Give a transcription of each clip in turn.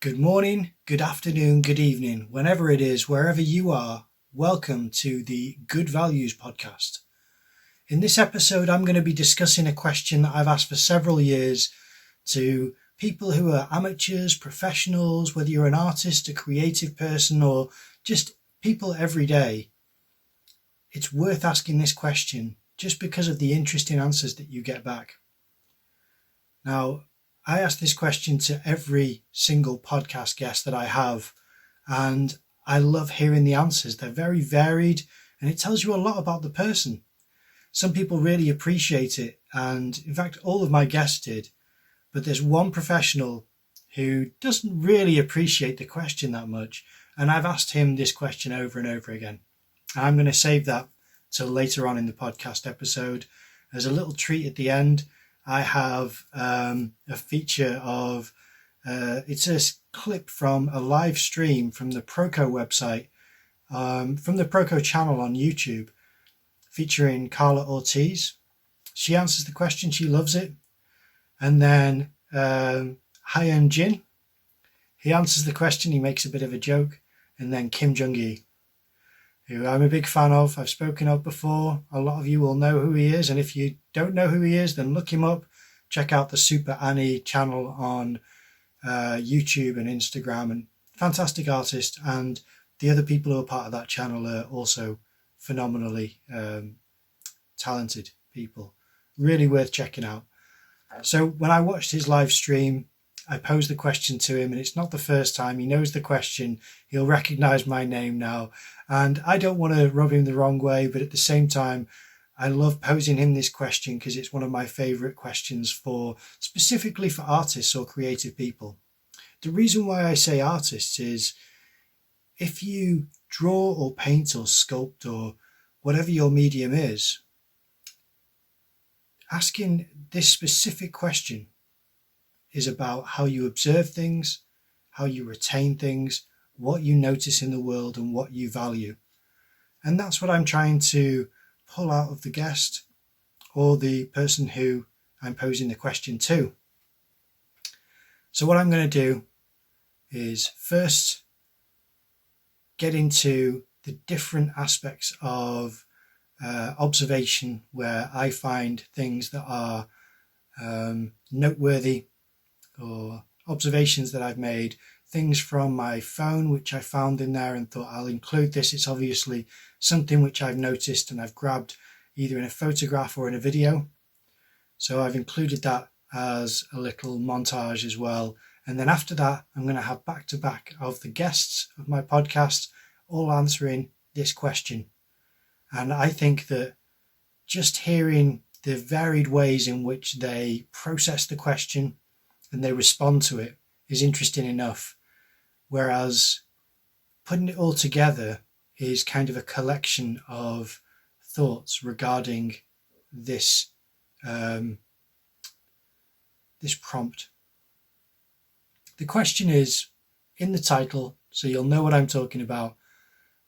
Good morning, good afternoon, good evening, whenever it is, wherever you are, welcome to the Good Values podcast. In this episode, I'm going to be discussing a question that I've asked for several years to people who are amateurs, professionals, whether you're an artist, a creative person, or just people every day. It's worth asking this question just because of the interesting answers that you get back. Now, I ask this question to every single podcast guest that I have, and I love hearing the answers. They're very varied, and it tells you a lot about the person. Some people really appreciate it, and in fact, all of my guests did. But there's one professional who doesn't really appreciate the question that much, and I've asked him this question over and over again. I'm going to save that till later on in the podcast episode. As a little treat at the end, I have a feature of, it's a clip from a live stream from the Proco website, from the Proco channel on YouTube, featuring Carla Ortiz. She answers the question, she loves it. And then Hyun Jin, he answers the question, he makes a bit of a joke. And then Kim Jung-gi, who I'm a big fan of, I've spoken of before. A lot of you will know who he is, and if you don't know who he is, then look him up. Check out the Super Annie channel on YouTube and Instagram, and fantastic artist, and the other people who are part of that channel are also phenomenally talented people. Really worth checking out. So when I watched his live stream, I posed the question to him, and it's not the first time. He knows the question. He'll recognize my name now. And I don't want to rub him the wrong way, but at the same time, I love posing him this question because it's one of my favorite questions for specifically for artists or creative people. The reason why I say artists is if you draw or paint or sculpt or whatever your medium is, asking this specific question is about how you observe things, how you retain things, what you notice in the world and what you value. And that's what I'm trying to pull out of the guest or the person who I'm posing the question to. So what I'm going to do is first get into the different aspects of observation where I find things that are noteworthy, or observations that I've made, things from my phone which I found in there and thought I'll include this. It's obviously something which I've noticed and I've grabbed either in a photograph or in a video. So I've included that as a little montage as well. And then after that, I'm going to have back to back of the guests of my podcast all answering this question. And I think that just hearing the varied ways in which they process the question and they respond to it is interesting enough. Whereas putting it all together is kind of a collection of thoughts regarding this this prompt. The question is in the title, so you'll know what I'm talking about.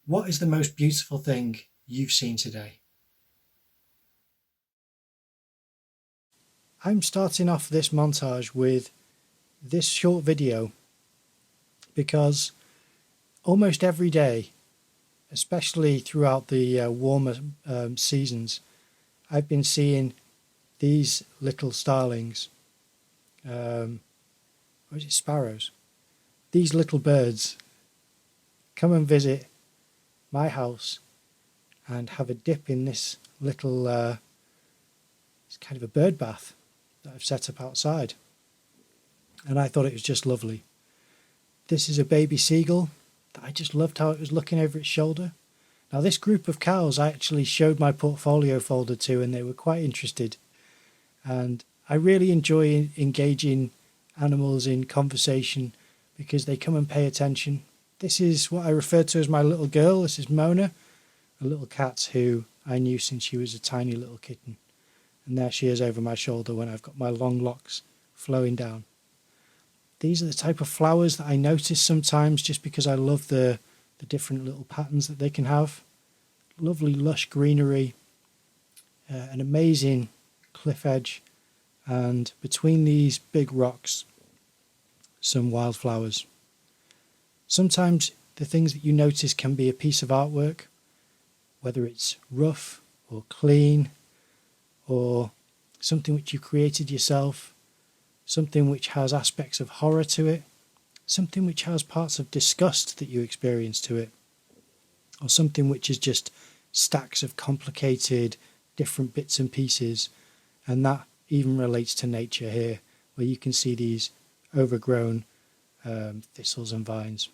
What is the most beautiful thing you've seen today? I'm starting off this montage with this short video because almost every day, especially throughout the warmer seasons, I've been seeing these little starlings, or is it sparrows? These little birds come and visit my house and have a dip in this little, it's kind of a bird bath that I've set up outside. And I thought it was just lovely. This is a baby seagull that I just loved how it was looking over its shoulder. Now this group of cows I actually showed my portfolio folder to, and they were quite interested. And I really enjoy engaging animals in conversation because they come and pay attention. This is what I refer to as my little girl. This is Mona, a little cat who I knew since she was a tiny little kitten. And there she is over my shoulder when I've got my long locks flowing down. These are the type of flowers that I notice sometimes just because I love the different little patterns that they can have. Lovely lush greenery, an amazing cliff edge, and between these big rocks, some wildflowers. Sometimes the things that you notice can be a piece of artwork, whether it's rough or clean, or something which you created yourself, something which has aspects of horror to it, something which has parts of disgust that you experience to it, or something which is just stacks of complicated different bits and pieces. And that even relates to nature here, where you can see these overgrown thistles and vines.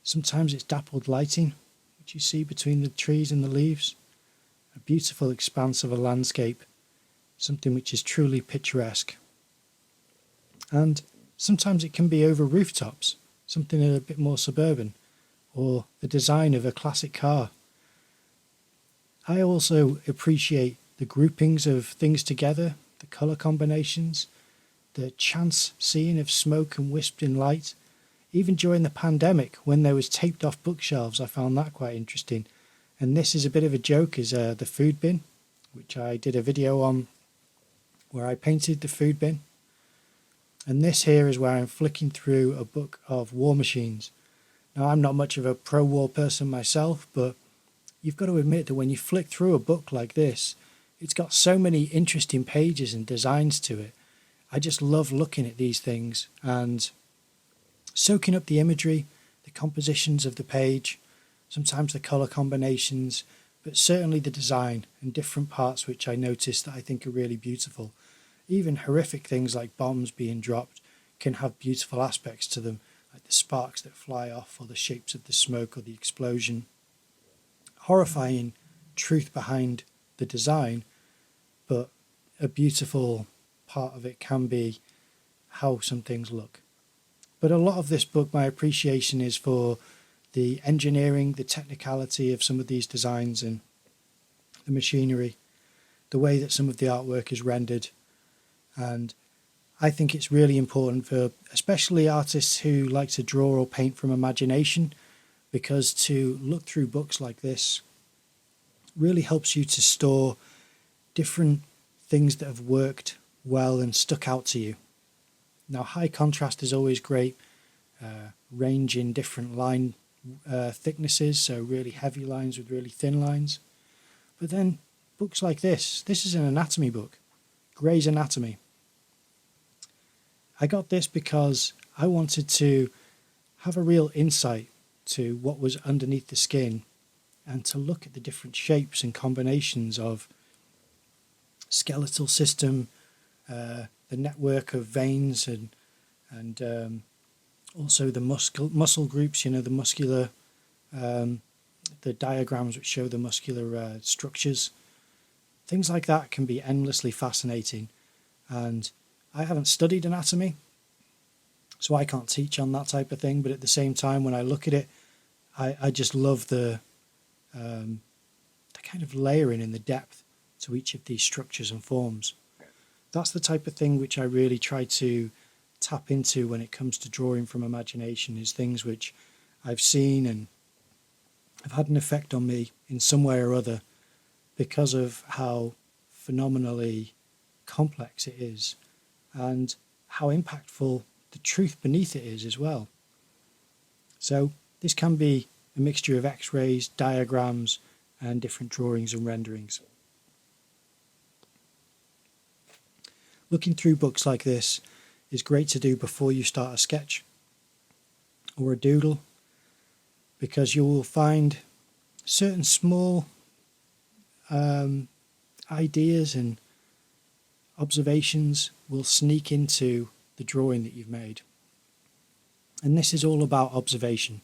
Sometimes it's dappled lighting, which you see between the trees and the leaves, a beautiful expanse of a landscape, something which is truly picturesque. And sometimes it can be over rooftops, something a bit more suburban, or the design of a classic car. I also appreciate the groupings of things together, the colour combinations, the chance seeing of smoke and wisp in light. Even during the pandemic, when there was taped off bookshelves, I found that quite interesting. And this is a bit of a joke, is the food bin, which I did a video on where I painted the food bin. And this here is where I'm flicking through a book of war machines. Now, I'm not much of a pro-war person myself, but you've got to admit that when you flick through a book like this, it's got so many interesting pages and designs to it. I just love looking at these things and soaking up the imagery, the compositions of the page, sometimes the colour combinations, but certainly the design and different parts which I notice that I think are really beautiful. Even horrific things like bombs being dropped can have beautiful aspects to them, like the sparks that fly off or the shapes of the smoke or the explosion. Horrifying truth behind the design, but a beautiful part of it can be how some things look. But a lot of this book, my appreciation is for the engineering, the technicality of some of these designs and the machinery, the way that some of the artwork is rendered. And I think it's really important for especially artists who like to draw or paint from imagination, because to look through books like this really helps you to store different things that have worked well and stuck out to you. Now, high contrast is always great, range in different line thicknesses, so really heavy lines with really thin lines. But then books like this is an anatomy book, Gray's Anatomy. I got this because I wanted to have a real insight to what was underneath the skin and to look at the different shapes and combinations of skeletal system, the network of veins and also the muscle groups, the muscular, the diagrams which show the muscular structures. Things like that can be endlessly fascinating. And I haven't studied anatomy, so I can't teach on that type of thing. But at the same time, when I look at it, I just love the kind of layering in the depth to each of these structures and forms. That's the type of thing which I really try to tap into when it comes to drawing from imagination, is things which I've seen and have had an effect on me in some way or other because of how phenomenally complex it is and how impactful the truth beneath it is as well. So this can be a mixture of x-rays, diagrams, and different drawings and renderings. Looking through books like this is great to do before you start a sketch or a doodle, because you will find certain small ideas and observations will sneak into the drawing that you've made. And this is all about observation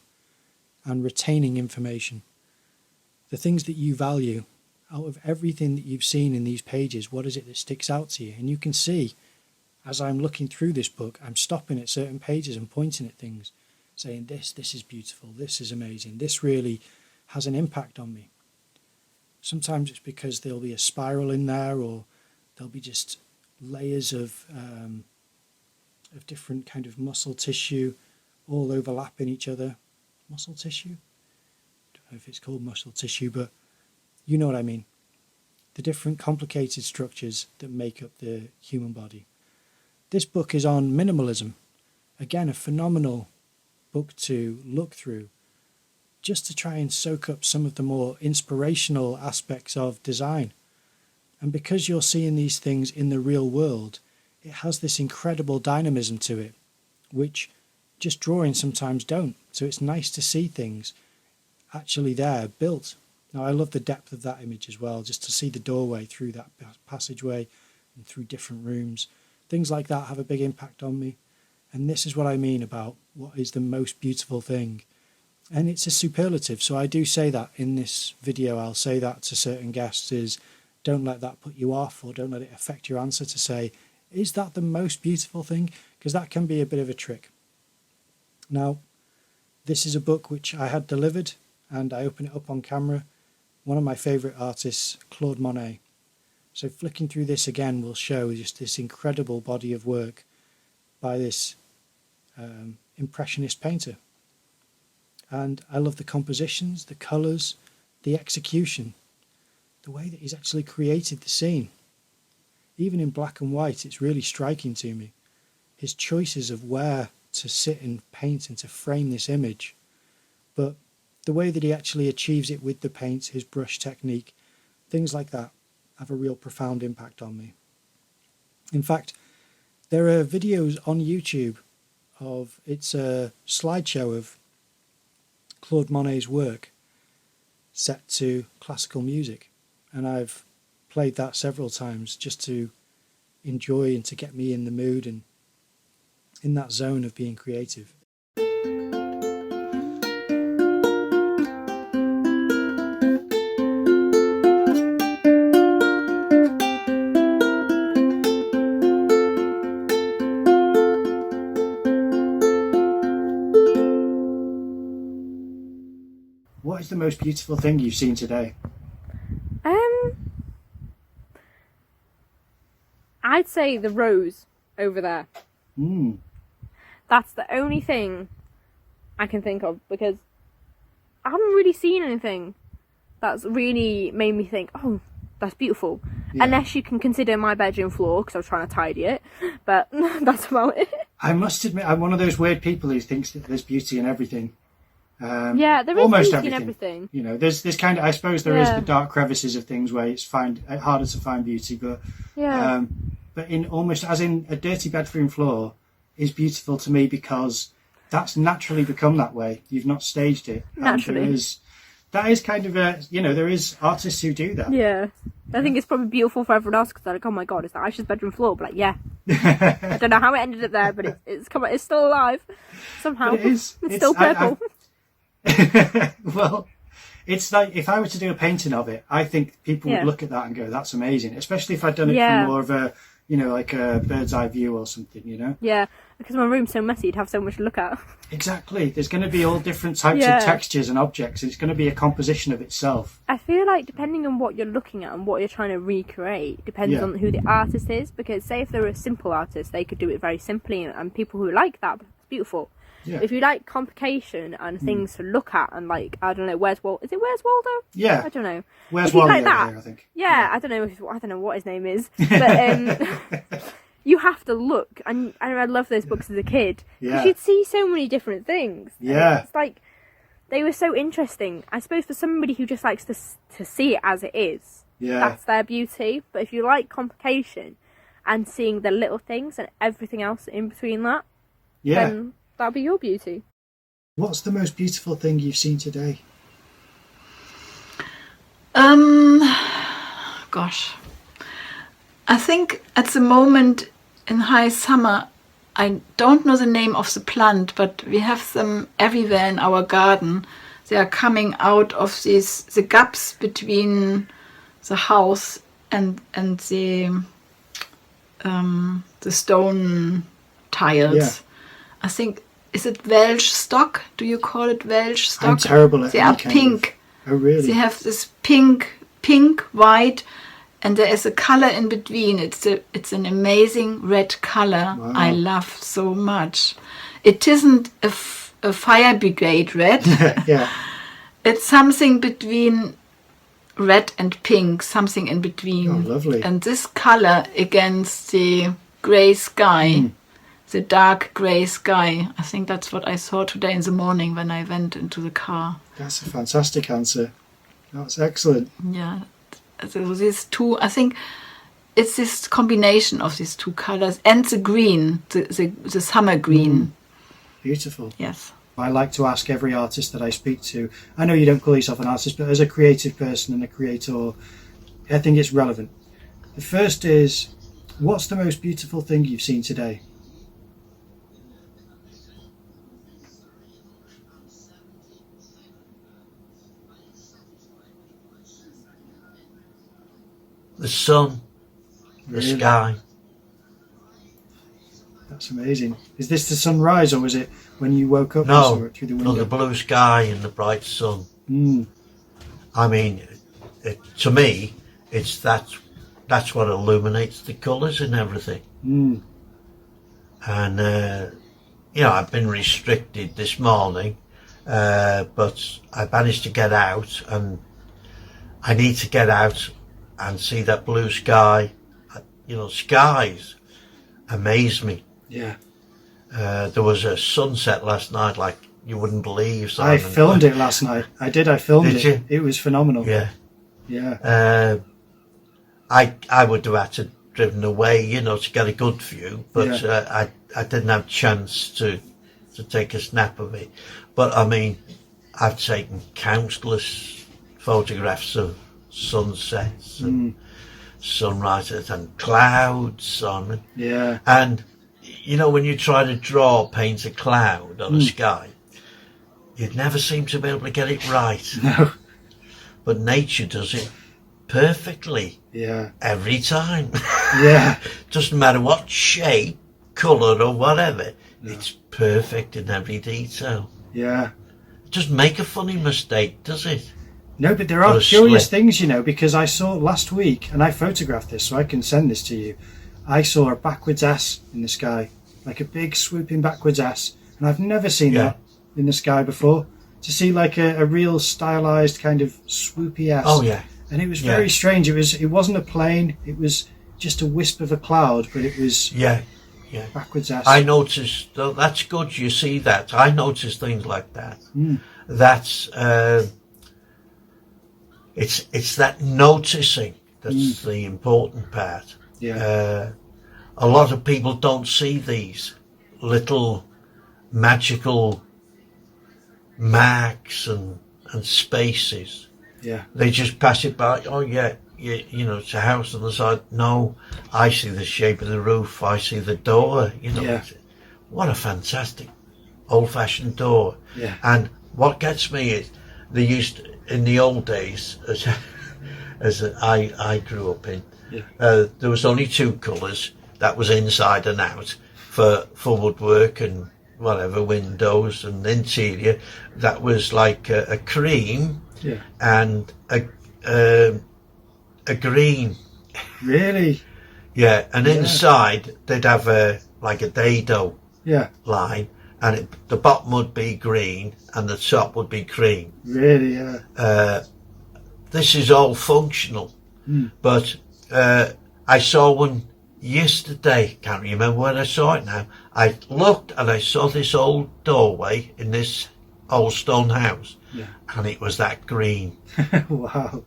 and retaining information. The things that you value out of everything that you've seen in these pages, what is it that sticks out to you? And you can see, as I'm looking through this book, I'm stopping at certain pages and pointing at things, saying this is beautiful, this is amazing, this really has an impact on me. Sometimes it's because there'll be a spiral in there, or there'll be just layers of different kind of muscle tissue all overlapping each other. Muscle tissue? Don't know if it's called muscle tissue, but you know what I mean. The different complicated structures that make up the human body. This book is on minimalism. Again, a phenomenal book to look through, just to try and soak up some of the more inspirational aspects of design. And because you're seeing these things in the real world, it has this incredible dynamism to it, which just drawings sometimes don't. So it's nice to see things actually there, built. Now, I love the depth of that image as well, just to see the doorway through that passageway and through different rooms. Things like that have a big impact on me. And this is what I mean about what is the most beautiful thing. And it's a superlative. So I do say that in this video. I'll say that to certain guests is, don't let that put you off, or don't let it affect your answer to say, is that the most beautiful thing? Because that can be a bit of a trick. Now, this is a book which I had delivered, and I open it up on camera. One of my favourite artists, Claude Monet. So flicking through this again will show just this incredible body of work by this impressionist painter. And I love the compositions, the colours, the execution, the way that he's actually created the scene. Even in black and white, it's really striking to me. His choices of where to sit and paint and to frame this image. But the way that he actually achieves it with the paint, his brush technique, things like that have a real profound impact on me. In fact, there are videos on YouTube it's a slideshow of Claude Monet's work set to classical music. And I've played that several times just to enjoy and to get me in the mood and in that zone of being creative. What is the most beautiful thing you've seen today? I'd say the rose over there. That's the only thing I can think of, because I haven't really seen anything that's really made me think, oh, that's beautiful. Yeah. Unless you can consider my bedroom floor, because I was trying to tidy it, but that's about it. I must admit, I'm one of those weird people who thinks that there's beauty in everything. Yeah, there is almost beauty everything. in everything. You know, there's kind of, I suppose there is the dark crevices of things where it's harder to find beauty, but but in almost, as in a dirty bedroom floor is beautiful to me because that's naturally become that way. You've not staged it. Naturally. That is kind of a, there is artists who do that. Yeah. I think it's probably beautiful for everyone else because they're like, oh my god, is that Aisha's bedroom floor? But like, yeah. I don't know how it ended up there, but it's still alive somehow. But it's still purple. Well, it's like, if I were to do a painting of it, I think people would look at that and go, that's amazing. Especially if I'd done it from more of a, like a bird's eye view or something, Yeah, because my room's so messy, you'd have so much to look at. Exactly. There's going to be all different types of textures and objects. It's going to be a composition of itself. I feel like depending on what you're looking at and what you're trying to recreate, depends on who the artist is. Because say if they're a simple artist, they could do it very simply, and people who like that, it's beautiful. Yeah. If you like complication and things to look at, and like, I don't know, Where's Waldo? Yeah. I don't know. Where's Waldo? Like that, here, I think. Yeah, I don't know what his name is, but you have to look, and I love those books as a kid because you'd see so many different things. Yeah, it's like they were so interesting. I suppose for somebody who just likes to see it as it is, that's their beauty. But if you like complication and seeing the little things and everything else in between that, then that'll be your beauty. What's the most beautiful thing you've seen today? Gosh. I think at the moment in high summer, I don't know the name of the plant, but we have them everywhere in our garden. They are coming out of the gaps between the house and the stone tiles. Yeah. I think, is it Welsh stock? Do you call it Welsh stock? I'm terrible at They are pink. Oh, really? They have this pink, white, and there is a color in between. It's an amazing red color. Wow. I love so much. It isn't a fire brigade red. Yeah. It's something between red and pink, something in between. Oh, lovely. And this color against the grey sky, the dark grey sky. I think that's what I saw today in the morning when I went into the car. That's a fantastic answer. That's excellent. Yeah, so these two, I think it's this combination of these two colors and the green, the summer green. Beautiful. Yes. I like to ask every artist that I speak to, I know you don't call yourself an artist, but as a creative person and a creator, I think it's relevant. The first is, what's the most beautiful thing you've seen today? The sun, the sky. That's amazing. Is this the sunrise, or was it when you woke up and No, saw it through the window? no, the blue sky and the bright sun. Mm. I mean, to me, it's that's what illuminates the colours and everything. Mm. And you know, I've been restricted this morning, but I managed to get out, and I need to get out and see that blue sky. You know, skies amaze me. Yeah. There was a sunset last night like you wouldn't believe, Simon. I filmed it last night. I filmed Did it. you? It was phenomenal. Yeah. Yeah. I would have had to driven away, you know, to get a good view, but I didn't have a chance to take a snap of it. But I mean, I've taken countless photographs of sunsets and sunrises and clouds, Simon. Yeah. And you know, when you try to paint a cloud on a sky, you'd never seem to be able to get it right. No. But nature does it perfectly. Yeah. Every time. Yeah. Doesn't matter what shape, colour or whatever, it's perfect in every detail. Yeah. It doesn't make a funny mistake, does it? No, but there are curious things, you know, because I saw last week, and I photographed this so I can send this to you. I saw a backwards S in the sky, like a big swooping backwards S, and I've never seen that in the sky before. To see like a real stylized kind of swoopy S. Oh yeah. And it was very strange. It wasn't a plane. It was just a wisp of a cloud, but it was backwards S. I noticed. That's good. You see that. I noticed things like that. That's it's that noticing that's the important part. Yeah. A lot of people don't see these little magical marks and spaces. Yeah. They just pass it by. Oh yeah, you know, it's a house on the side. No, I see the shape of the roof. I see the door. You know, what a fantastic old-fashioned door. Yeah. And what gets me is they used to, in the old days, as I grew up in, there was only two colours. That was inside and out for woodwork and whatever, windows and interior. That was like a cream and a green. Really? Yeah, and inside they'd have like a dado line, and the bottom would be green and the top would be cream. Really? Yeah. This is all functional, but I saw one yesterday, can't remember where I saw it now. I looked and I saw this old doorway in this old stone house, and it was that green. Wow.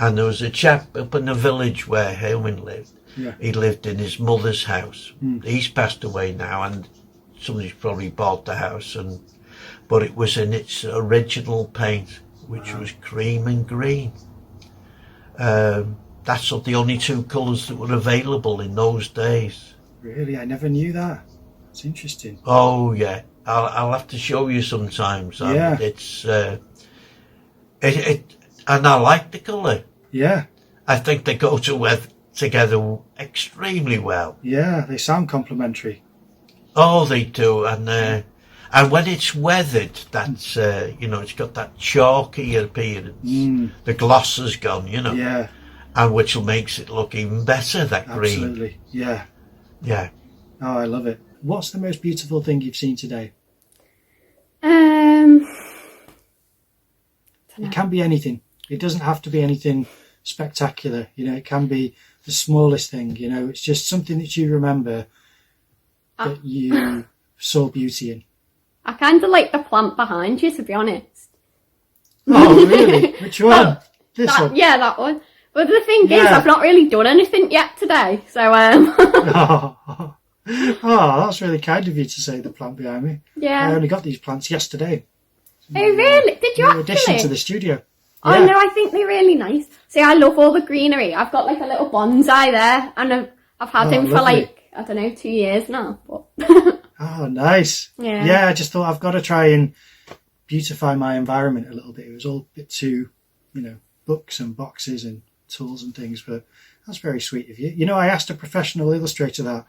And there was a chap up in the village where Heyman lived. He lived in his mother's house. He's passed away now, and somebody's probably bought the house, but it was in its original paint, which was cream and green. That's the only two colours that were available in those days. Really? I never knew that. It's interesting. Oh yeah, I'll have to show you sometimes. It's and I like the colour. Yeah. I think they go together extremely well. Yeah, they sound complementary. Oh, they do, and when it's weathered, that's you know, it's got that chalky appearance. The gloss has gone, you know. Yeah. And which makes it look even better, that green. Absolutely, yeah. Yeah. Oh, I love it. What's the most beautiful thing you've seen today? It can be anything. It doesn't have to be anything spectacular. You know, it can be the smallest thing. You know, it's just something that you remember that you saw beauty in? I kind of like the plant behind you, to be honest. Oh, really? Which one? This one? Yeah, that one. But the thing is, I've not really done anything yet today, so Oh, that's really kind of you to say the plant behind me. yeah. I only got these plants yesterday. Oh, really? Did you In addition actually? to the studio. Oh, Yeah. no, I think they're really nice. See, I love all the greenery. I've got like a little bonsai there, and I've had him for lovely. like, I don't know, 2 years now. But Oh, nice. Yeah. Yeah, I just thought I've got to try and beautify my environment a little bit. It was all a bit too, books and boxes and tools and things, but that's very sweet of you. You know, I asked a professional illustrator that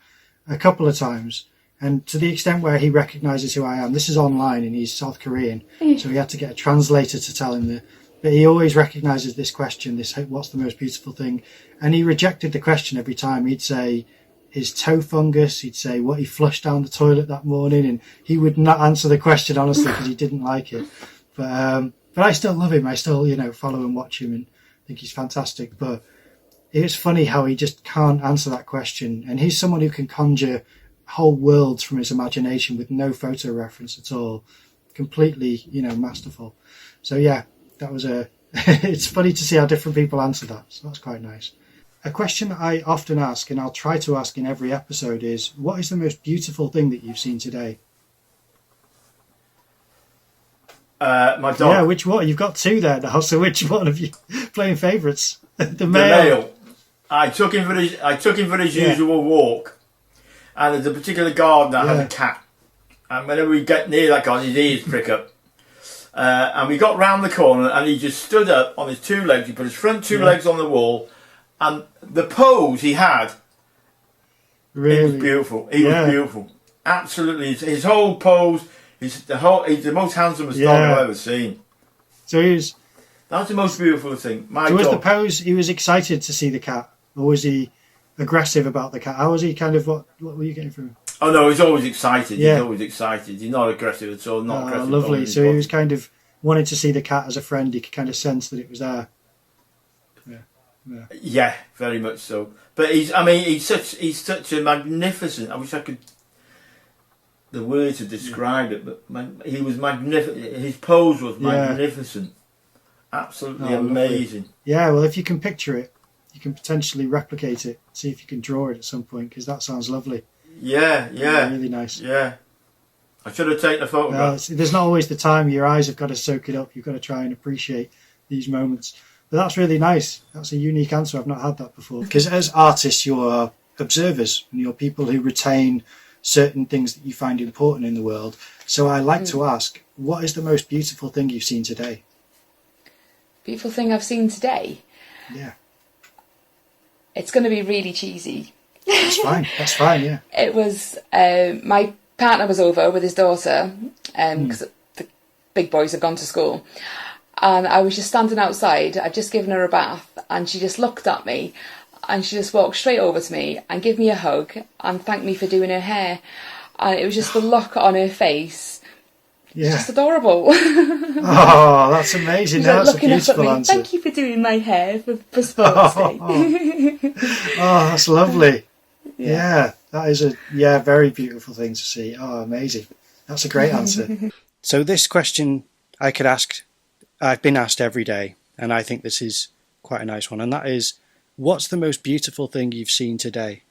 a couple of times, and to the extent where he recognises who I am, this is online and he's South Korean, so he had to get a translator to tell him that. But he always recognises this question, what's the most beautiful thing? And he rejected the question every time. He'd say his toe fungus, he'd say what he flushed down the toilet that morning, and he would not answer the question honestly because he didn't like it. But I still love him. I still, follow and watch him and think he's fantastic. But it's funny how he just can't answer that question. And he's someone who can conjure whole worlds from his imagination with no photo reference at all. Completely, masterful. So yeah, that was it's funny to see how different people answer that. So that's quite nice. A question I often ask, and I'll try to ask in every episode, is what is the most beautiful thing that you've seen today? My dog. Yeah, which one? You've got two there now, so which one of you playing favourites? The The male. male. I took him for his usual walk, and there's a particular garden that has a cat. And whenever we get near that garden, his ears prick up. And we got round the corner, and he just stood up on his two legs. He put his front two legs on the wall, and the pose he had, Really? it was beautiful. He was beautiful, absolutely. His whole pose, he's the most handsomest dog I've ever seen. So That's the most beautiful thing. So was the pose, he was excited to see the cat, or was he aggressive about the cat? How was he what were you getting from him? Oh no, he's always excited. Yeah. He's always excited. He's not aggressive at all. Not aggressive. Lovely. So he was kind of wanting to see the cat as a friend. He could kind of sense that it was there. Yeah, very much so. But he's such a magnificent. I wish I could the word to describe it, but he was magnificent. His pose was magnificent. Absolutely amazing. Lovely. Yeah, well, if you can picture it, you can potentially replicate it. See if you can draw it at some point, because that sounds lovely. Yeah. Really nice. Yeah. I should have taken a photograph. There's not always the time. Your eyes have got to soak it up. You've got to try and appreciate these moments. But that's really nice. That's a unique answer. I've not had that before. Because as artists, you're observers and you're people who retain certain things that you find important in the world. So I like to ask, what is the most beautiful thing you've seen today? Beautiful thing I've seen today? Yeah. It's going to be really cheesy. That's fine, yeah. It was, my partner was over with his daughter, because the big boys had gone to school. And I was just standing outside. I'd just given her a bath, and she just looked at me, and she just walked straight over to me and gave me a hug and thanked me for doing her hair. And it was just the look on her face. Yeah. Just adorable. Oh, that's amazing. Like That's a looking up at beautiful me. answer. Thank you for doing my hair for sports day. Oh, that's lovely. Yeah, that is a very beautiful thing to see. Oh, amazing. That's a great answer. So this question I've been asked every day, and I think this is quite a nice one, and that is, what's the most beautiful thing you've seen today?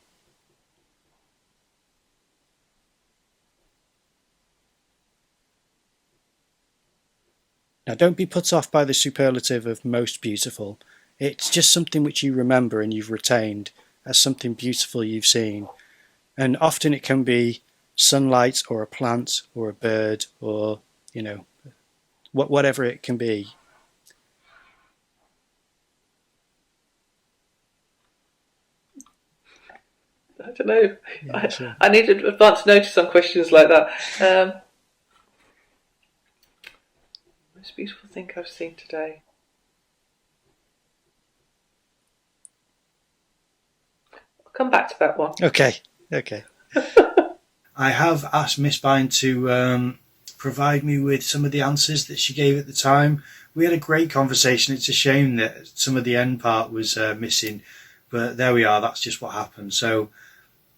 Now, don't be put off by the superlative of most beautiful. It's just something which you remember and you've retained as something beautiful you've seen. And often it can be sunlight or a plant or a bird or, whatever it can be. I don't know. Yeah, sure. I need advance notice on questions like that. Most beautiful thing I've seen today. I'll come back to that one. Okay. I have asked Miss Vine to provide me with some of the answers that she gave at the time. We had a great conversation. It's a shame that some of the end part was missing, but there we are. That's just what happened. So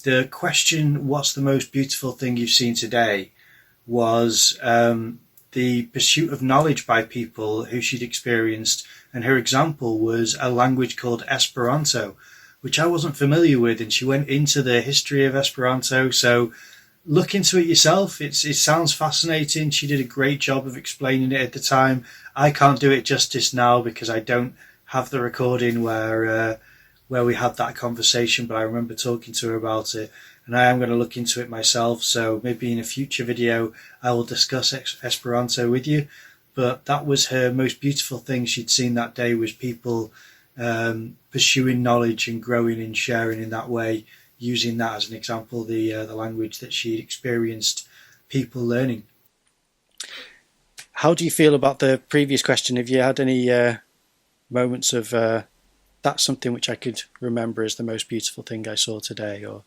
the question, what's the most beautiful thing you've seen today, was the pursuit of knowledge by people who she'd experienced. And her example was a language called Esperanto, which I wasn't familiar with. And she went into the history of Esperanto. So look into it yourself. It sounds fascinating. She did a great job of explaining it at the time. I can't do it justice now because I don't have the recording where we had that conversation, but I remember talking to her about it, and I am going to look into it myself. So maybe in a future video I will discuss Esperanto with you. But that was her most beautiful thing she'd seen that day, was people pursuing knowledge and growing and sharing in that way, using that as an example, the language that she'd experienced people learning. How do you feel about the previous question? Have you had any moments of that's something which I could remember as the most beautiful thing I saw today? Or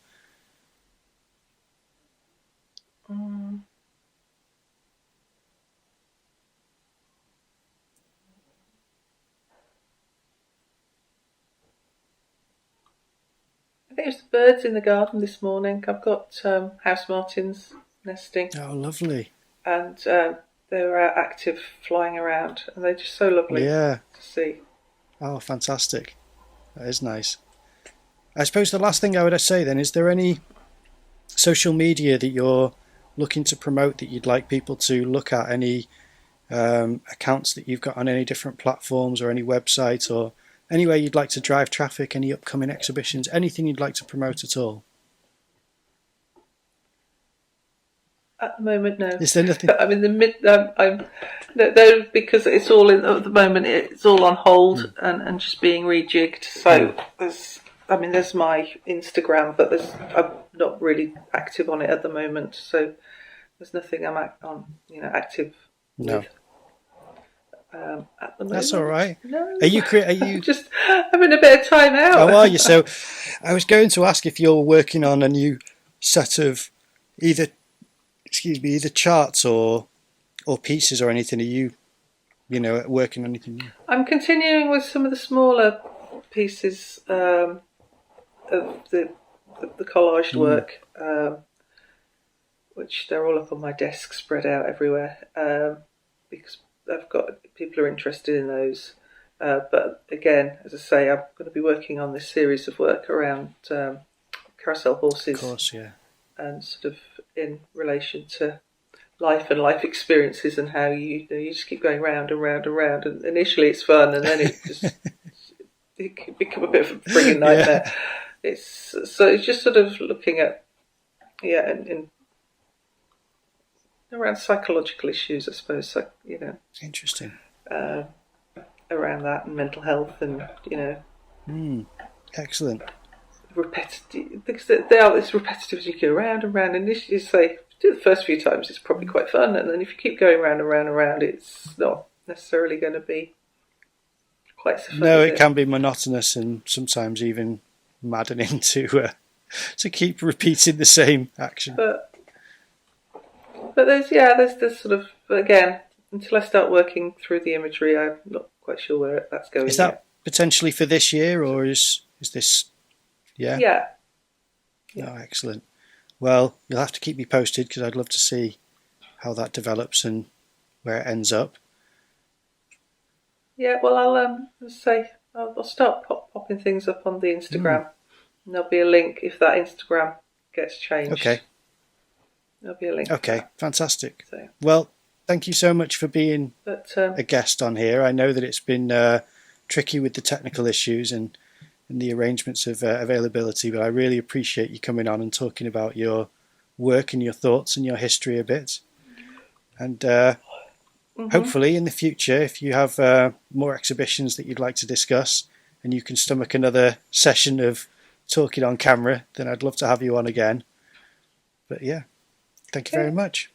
I think it was the birds in the garden this morning. I've got house martins nesting. Oh, lovely. And they were active, flying around, and they're just so lovely to see. Oh, fantastic. That is nice. I suppose the last thing I would say then, is there any social media that you're looking to promote that you'd like people to look at? Any accounts that you've got on any different platforms, or any website, or anywhere you'd like to drive traffic, any upcoming exhibitions, anything you'd like to promote at all? At the moment, no. Is there nothing? I'm in the mid. No, because it's all in at the moment. It's all on hold and just being rejigged. So there's my Instagram, but I'm not really active on it at the moment. So there's nothing I'm active with. At the moment. That's all right. No. Are you just having a bit of time out? How are you? So I was going to ask if you're working on a new set of either charts or pieces or anything. Are you working on anything new? I'm continuing with some of the smaller pieces of the collaged work, which they're all up on my desk, spread out everywhere, because I've got people are interested in those. But again, as I say, I'm going to be working on this series of work around carousel horses. Of course, yeah. And sort of in relation to life and life experiences, and how you just keep going round and round and round. And initially it's fun, and then it can become a bit of a frigging nightmare. Yeah. It's just sort of looking at in around psychological issues, I suppose. Interesting. Around that, and mental health, and Excellent. Repetitive, because they are this repetitive as you go round and round. And initially, say do the first few times, it's probably quite fun, and then if you keep going round and round and round, it's not necessarily going to be quite so fun. No, it can be monotonous and sometimes even maddening to keep repeating the same action. But there's sort of, again, until I start working through the imagery, I'm not quite sure where that's going. Is that potentially for this year, or is this? Yeah. Oh, excellent. Well, you'll have to keep me posted, because I'd love to see how that develops and where it ends up. Yeah, well, I'll start popping things up on the Instagram. And there'll be a link if that Instagram gets changed. Okay. There'll be a link. Okay, fantastic. So. Well, thank you so much for being a guest on here. I know that it's been tricky with the technical issues and the arrangements of availability, but I really appreciate you coming on and talking about your work and your thoughts and your history a bit. And hopefully in the future, if you have more exhibitions that you'd like to discuss and you can stomach another session of talking on camera, then I'd love to have you on again. But yeah, thank you very much.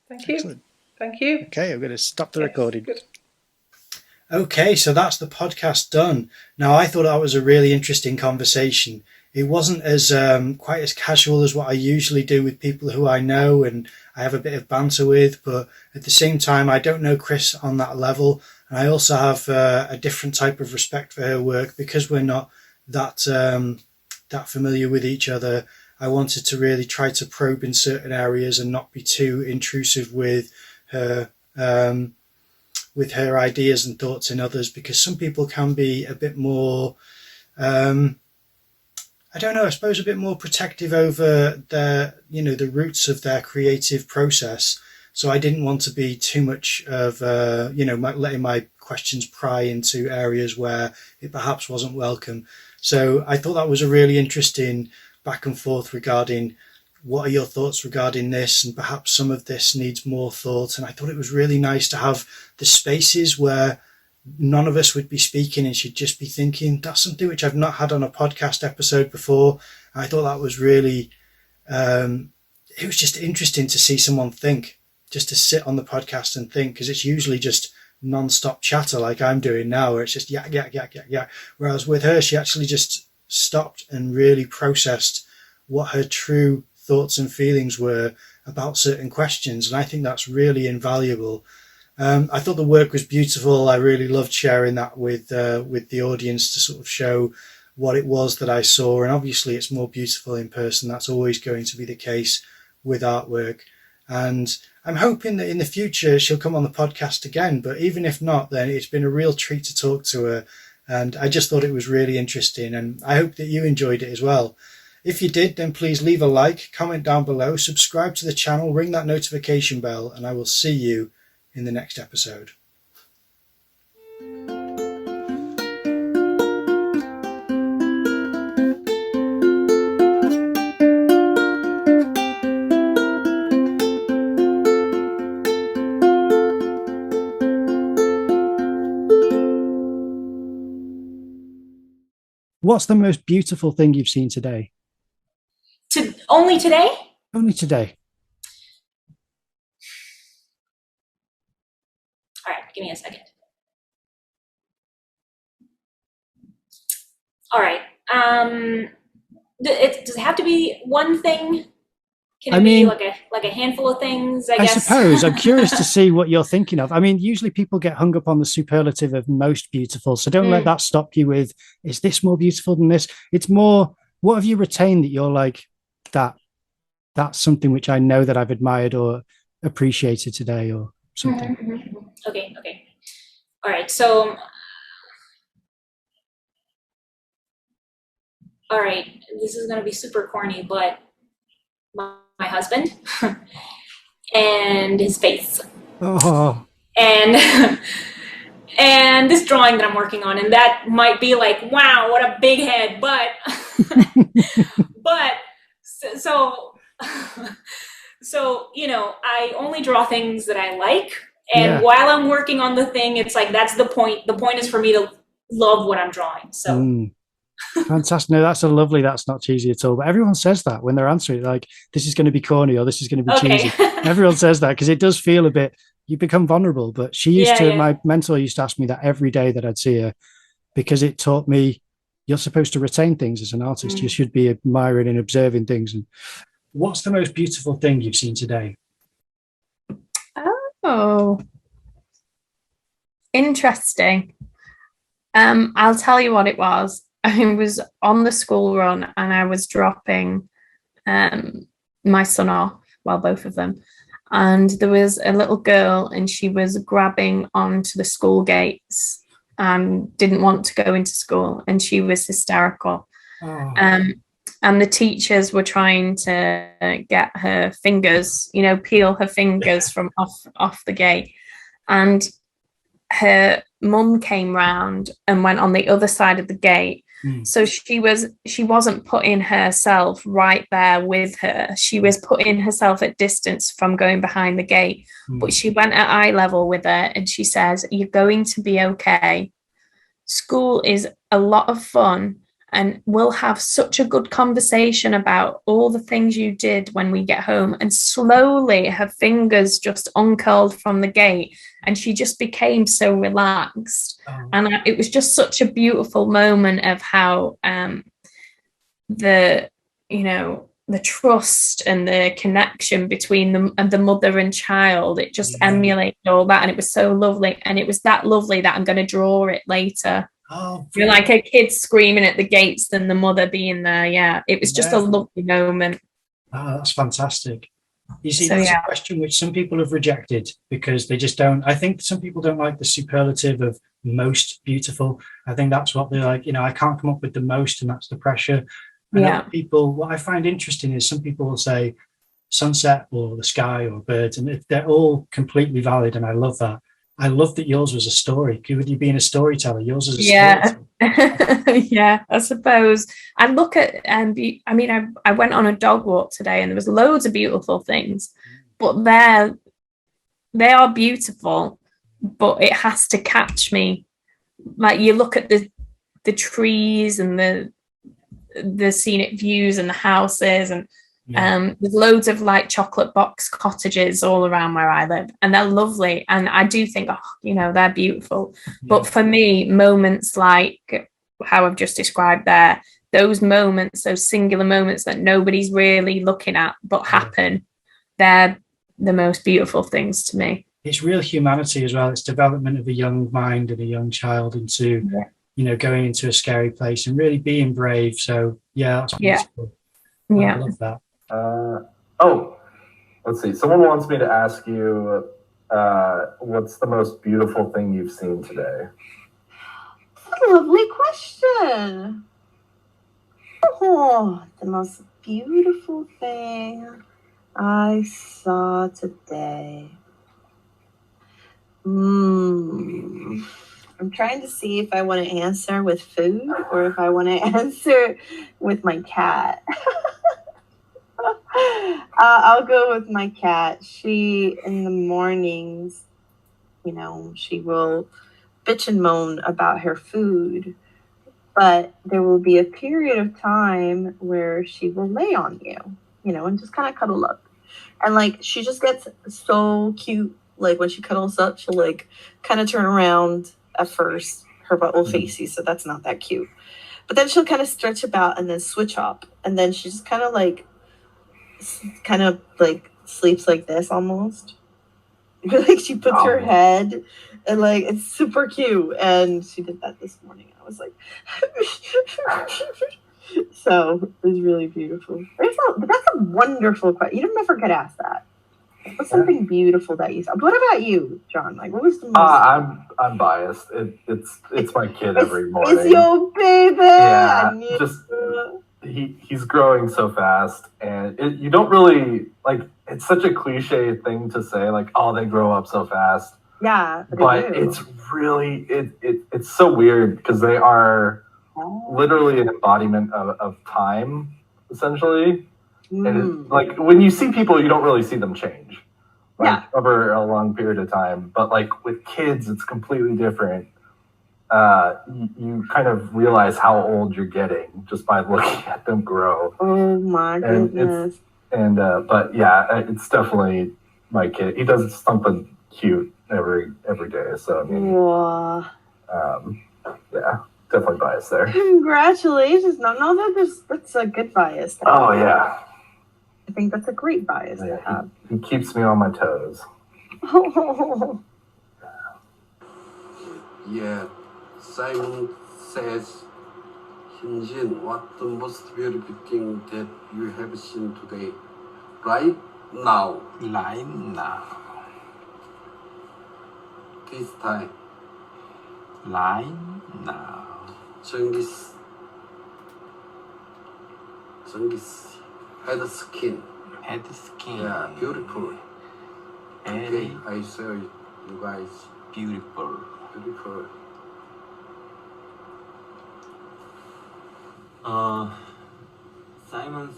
Thank you. Excellent. Thank you. Okay, I'm going to stop the recording. Good. Okay, so that's the podcast done. Now, I thought that was a really interesting conversation. It wasn't as quite as casual as what I usually do with people who I know and I have a bit of banter with, but at the same time, I don't know Chris on that level. And I also have a different type of respect for her work, because we're not that familiar with each other. I wanted to really try to probe in certain areas and not be too intrusive with her ideas and thoughts in others, because some people can be a bit more, I don't know, I suppose a bit more protective over the roots of their creative process. So I didn't want to be too much of, letting my questions pry into areas where it perhaps wasn't welcome. So I thought that was a really interesting back and forth regarding what are your thoughts regarding this, and perhaps some of this needs more thought. And I thought it was really nice to have the spaces where none of us would be speaking and she'd just be thinking. That's something which I've not had on a podcast episode before. I thought that was really, it was just interesting to see someone think, just to sit on the podcast and think, because it's usually just non-stop chatter like I'm doing now, where it's just yak. Whereas with her, she actually just stopped and really processed what her true thoughts and feelings were about certain questions. And I think that's really invaluable. I thought the work was beautiful. I really loved sharing that with the audience to sort of show what it was that I saw. And obviously it's more beautiful in person. That's always going to be the case with artwork. And I'm hoping that in the future she'll come on the podcast again. But even if not, then it's been a real treat to talk to her. And I just thought it was really interesting. And I hope that you enjoyed it as well. If you did, then please leave a like, comment down below, subscribe to the channel, ring that notification bell, and I will see you in the next episode. What's the most beautiful thing you've seen today? Only today? Only today. All right, give me a second. All right. Does it have to be one thing? Can it be like a handful of things, I guess? I suppose. I'm curious to see what you're thinking of. I mean, usually people get hung up on the superlative of most beautiful. So don't let that stop you with, is this more beautiful than this? It's more, what have you retained that you're like, that's something which I know that I've admired or appreciated today or something. Okay. All right. So, all right, this is going to be super corny, but my husband and his face. Oh. And this drawing that I'm working on, and that might be like, wow, what a big head, but so I only draw things that I like, and while I'm working on the thing, it's like that's the point. The point is for me to love what I'm drawing. So fantastic. No, that's not cheesy at all. But everyone says that when they're answering, like, this is going to be corny or this is going to be cheesy. Everyone says that because it does feel a bit, you become vulnerable. But she used to, my mentor used to ask me that every day that I'd see her, because it taught me you're supposed to retain things as an artist. You should be admiring and observing things. And what's the most beautiful thing you've seen today? Oh, interesting. I'll tell you what it was. I was on the school run and I was dropping my son off, well, both of them. And there was a little girl and she was grabbing onto the school gates and didn't want to go into school, and she was hysterical. And the teachers were trying to get her fingers, peel her fingers from off the gate. And her mum came round and went on the other side of the gate. So she wasn't putting herself right there with her. She was putting herself at distance from going behind the gate. But she went at eye level with her and she says, "You're going to be okay. School is a lot of fun and we'll have such a good conversation about all the things you did when we get home." And slowly her fingers just uncurled from the gate and she just became so relaxed. And it was just such a beautiful moment of how the trust and the connection between them and the mother and child, it just emulated all that. And it was so lovely. And it was that lovely that I'm going to draw it later. Oh, You're like a kid screaming at the gates than the mother being there. Yeah, it was just a lovely moment. Oh, that's fantastic. You see, So, that's yeah. a question which some people have rejected because they just don't. I think some people don't like the superlative of most beautiful. I think that's what they're like, I can't come up with the most, and that's the pressure. And Yeah. other people, what I find interesting is some people will say sunset or the sky or birds, and they're all completely valid. And I love that. I love that yours was a story. With you being a storyteller, yours was a story. Yeah, I suppose. I look at I went on a dog walk today and there was loads of beautiful things, but they are beautiful, but it has to catch me. Like you look at the trees and the scenic views and the houses, and there's loads of like chocolate box cottages all around where I live, and they're lovely, and I do think, they're beautiful. But for me, moments like how I've just described there, those moments, those singular moments that nobody's really looking at but happen, they're the most beautiful things to me. It's real humanity as well. It's development of a young mind and a young child into going into a scary place and really being brave. So that's beautiful. I love that. Let's see. Someone wants me to ask you, what's the most beautiful thing you've seen today? That's a lovely question. Oh, the most beautiful thing I saw today. I'm trying to see if I want to answer with food or if I want to answer with my cat. I'll go with my cat. She, in the mornings, she will bitch and moan about her food, but there will be a period of time where she will lay on you, and just kind of cuddle up. And like, she just gets so cute. Like when she cuddles up, she'll like kind of turn around at first. Her butt will face you, so that's not that cute. But then she'll kind of stretch about and then switch up. And then she just kind of sleeps like this almost. Like she puts her head and like it's super cute. And she did that this morning. I was like, so it was really beautiful. That's a wonderful question. You never get asked that. What's something beautiful that you saw? What about you, John? Like, what was the most? I'm biased. It's my kid every morning. It's your baby. Yeah, he's growing so fast, and you don't really like. It's such a cliche thing to say, like, oh, they grow up so fast. Yeah, but it's really it's so weird because they are literally an embodiment of time, essentially. And like when you see people, you don't really see them change, over a long period of time. But like with kids, it's completely different. You kind of realize how old you're getting just by looking at them grow. Oh my goodness! But yeah, it's definitely my kid. He does something cute every day. So I mean, definitely biased there. Congratulations! No, that's a good bias. Oh yeah. I think that's a great bias to have. He keeps me on my toes. Yeah, Simon says, Hyunjin, what the most beautiful thing that you have seen today? Right now. Right now. This time. Right now. Genghis head skin. Head skin. Yeah, beautiful. Okay, I saw you guys. Beautiful. Beautiful. 사이먼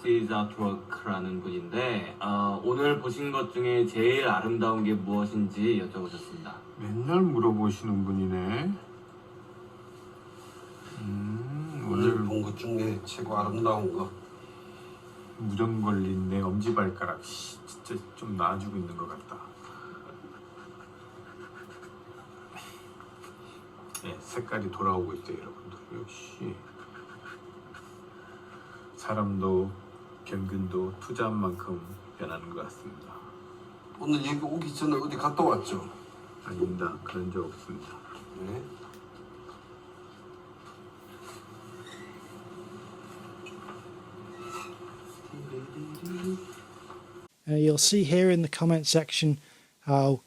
시즈 아트워크라는 분인데 오늘 보신 것 중에 제일 아름다운 게 무엇인지 여쭤보셨습니다. 맨날 물어보시는 분이네. 오늘 본 것 중에 최고 아름다운 거. 무전 걸린 내 엄지발가락 진짜 좀 나아지고 있는 것 같다. 네, 색깔이 돌아오고 있어요, 여러분들. 역시 사람도 견근도 투자한 만큼 변하는 것 같습니다. 오늘 여기 오기 전에 어디 갔다 왔죠? 아닙니다. 그런 적 없습니다. 네. You'll see here in the comment section how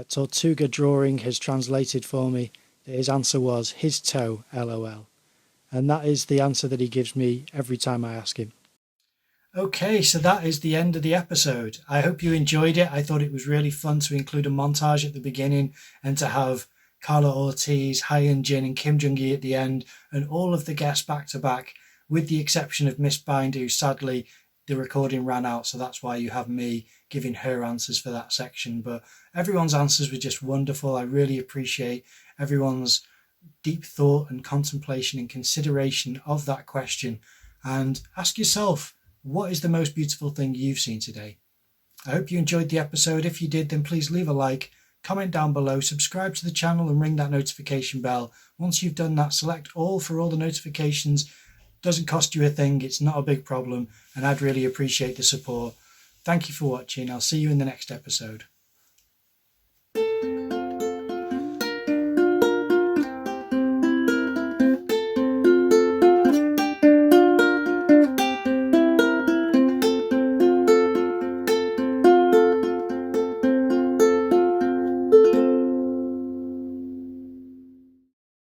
Tortuga Drawing has translated for me that his answer was his toe, LOL. And that is the answer that he gives me every time I ask him. Okay, so that is the end of the episode. I hope you enjoyed it. I thought it was really fun to include a montage at the beginning and to have Carla Ortiz, Hyun Jin and Kim Jung-gi at the end, and all of the guests back to back, with the exception of Miss Bind, who sadly the recording ran out, so that's why you have me giving her answers for that section. But everyone's answers were just wonderful. I really appreciate everyone's deep thought and contemplation and consideration of that question. And ask yourself, what is the most beautiful thing you've seen today? I hope you enjoyed the episode. If you did, then please leave a like, comment down below, subscribe to the channel and ring that notification bell. Once you've done that, select all for all the notifications. Doesn't cost you a thing, it's not a big problem, and I'd really appreciate the support. Thank you for watching. I'll see you in the next episode.